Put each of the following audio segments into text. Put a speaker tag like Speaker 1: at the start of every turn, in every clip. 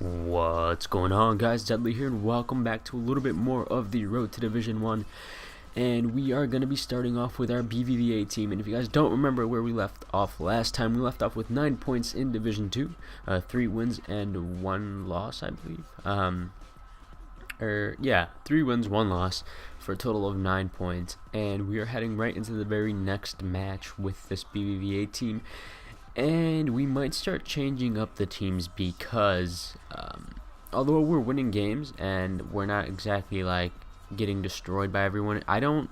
Speaker 1: What's going on, guys? Dudley here, and welcome back to a little bit more of the Road to Division 1. And we are going to be starting off with our BVVA team. And if you guys don't remember where we left off last time, we left off with 9 points in Division 2, 3 wins and 1 loss, I believe. 3 wins, 1 loss for a total of 9 points. And we are heading right into the very next match with this BVVA team. And we might start changing up the teams because although we're winning games and we're not exactly like getting destroyed by everyone, I'm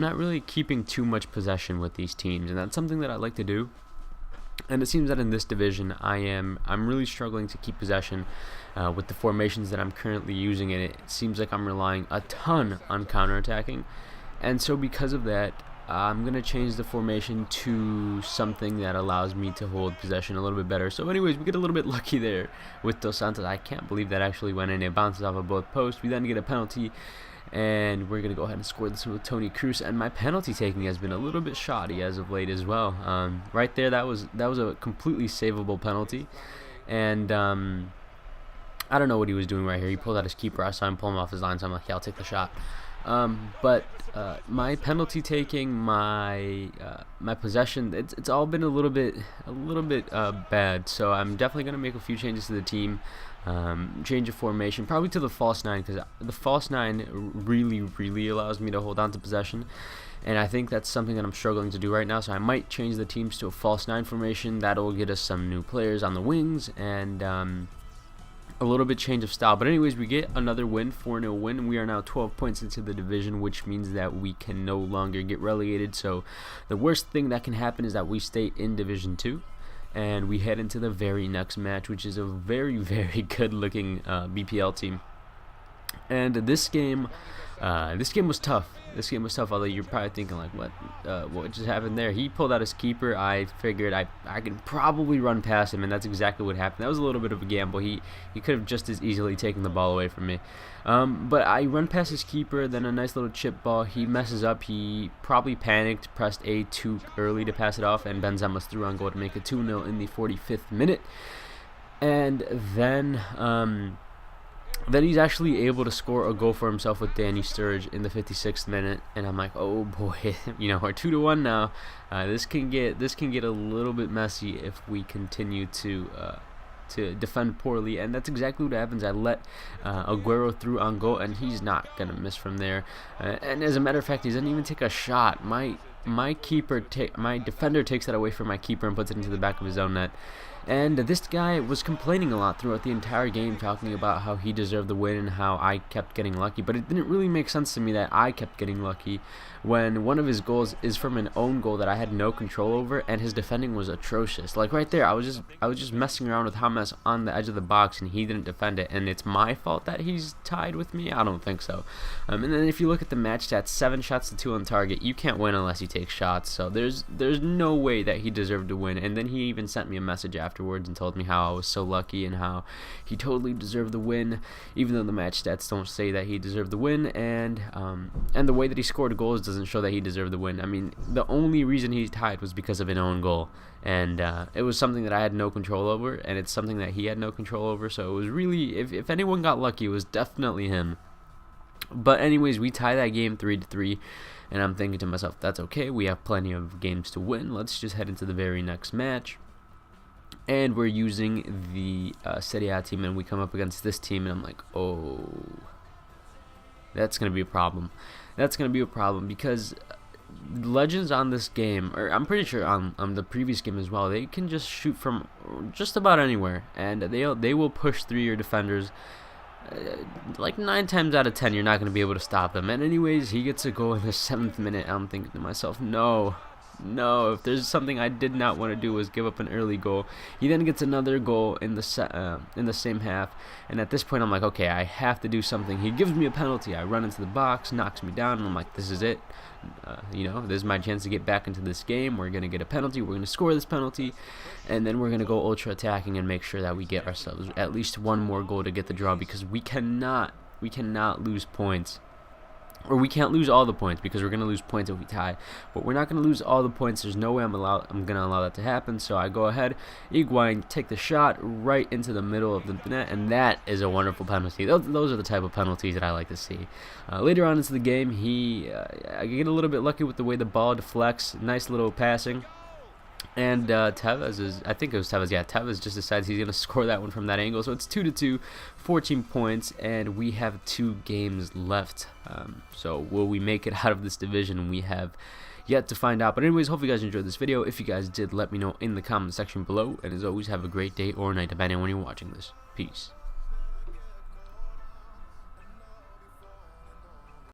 Speaker 1: not really keeping too much possession with these teams, and that's something that I like to do. And it seems that in this division I'm really struggling to keep possession with the formations that I'm currently using, and it seems like I'm relying a ton on counterattacking. And so because of that, I'm going to change the formation to something that allows me to hold possession a little bit better. So anyways, we get a little bit lucky there with Dos Santos. I can't believe that actually went in. It bounces off of both posts. We then get a penalty, and we're going to go ahead and score this with Tony Cruz. And my penalty taking has been a little bit shoddy as of late as well. Right there, that was a completely savable penalty. And I don't know what he was doing right here. He pulled out his keeper. I saw him pull him off his line, so I'm like, yeah, I'll take the shot. But my penalty taking, my possession, it's all been a little bit bad. So I'm definitely gonna make a few changes to the team, change of formation, probably to the false 9, because the false 9 really allows me to hold on to possession, and I think that's something that I'm struggling to do right now. So I might change the teams to a false 9 formation. That'll get us some new players on the wings and a little bit change of style. But anyways, we get another win, 4-0 win, and we are now 12 points into the division, which means that we can no longer get relegated. So the worst thing that can happen is that we stay in Division 2, and we head into the very next match, which is a very good looking BPL team. And this game was tough. This game was tough, although you're probably thinking like, what just happened there? He pulled out his keeper. I figured I could probably run past him, and that's exactly what happened. That was a little bit of a gamble. He could have just as easily taken the ball away from me. But I run past his keeper, then a nice little chip ball. He messes up. He probably panicked, pressed A too early to pass it off, and Benzema's through on goal to make it 2-0 in the 45th minute. And then he's actually able to score a goal for himself with Danny Sturridge in the 56th minute, and I'm like, oh boy, we're 2-1 now. This can get a little bit messy if we continue to defend poorly, and that's exactly what happens. I let Aguero through on goal, and he's not gonna miss from there. And as a matter of fact, he doesn't even take a shot. My defender takes that away from my keeper and puts it into the back of his own net. And this guy was complaining a lot throughout the entire game, talking about how he deserved the win and how I kept getting lucky. But it didn't really make sense to me that I kept getting lucky when one of his goals is from an own goal that I had no control over, and his defending was atrocious. Like right there, I was just messing around with James on the edge of the box, and he didn't defend it. And it's my fault that he's tied with me? I don't think so. And then if you look at the match stats, 7 shots to 2 on target. You can't win unless you take shots. So there's no way that he deserved to win. And then he even sent me a message afterwards and told me how I was so lucky and how he totally deserved the win, even though the match stats don't say that he deserved the win. And the way that he scored goals doesn't show that he deserved the win. I mean, the only reason he tied was because of an own goal, and it was something that I had no control over, and it's something that he had no control over. So it was really, if anyone got lucky, it was definitely him. But anyways, we tie that game 3-3, and I'm thinking to myself, that's okay. We have plenty of games to win. Let's just head into the very next match. And we're using the Serie A team, and we come up against this team, and I'm like, oh, that's going to be a problem. That's going to be a problem because legends on this game, or I'm pretty sure on the previous game as well, they can just shoot from just about anywhere, and they will push through your defenders. Like 9 times out of 10, you're not going to be able to stop them. And anyways, he gets a goal in the 7th minute. I'm thinking to myself, no, if there's something I did not want to do was give up an early goal. He then gets another goal in the same half, and at this point I'm like, okay, I have to do something. He gives me a penalty. I run into the box, knocks me down, and I'm like, this is it. This is my chance to get back into this game. We're gonna get a penalty. We're gonna score this penalty, and then we're gonna go ultra attacking and make sure that we get ourselves at least one more goal to get the draw, because we cannot lose points or we can't lose all the points because we're going to lose points if we tie, but we're not going to lose all the points. There's no way I'm going to allow that to happen. So I go ahead, Higuain, take the shot right into the middle of the net, and that is a wonderful penalty. Those are the type of penalties that I like to see. Later on into the game, I get a little bit lucky with the way the ball deflects. Nice little passing. And Tevez I think it was Tevez, yeah, Tevez just decides he's going to score that one from that angle. So it's 2-2, 14 points, and we have 2 games left. So will we make it out of this division? We have yet to find out. But anyways, hope you guys enjoyed this video. If you guys did, let me know in the comment section below. And as always, have a great day or night, depending on when you're watching this. Peace.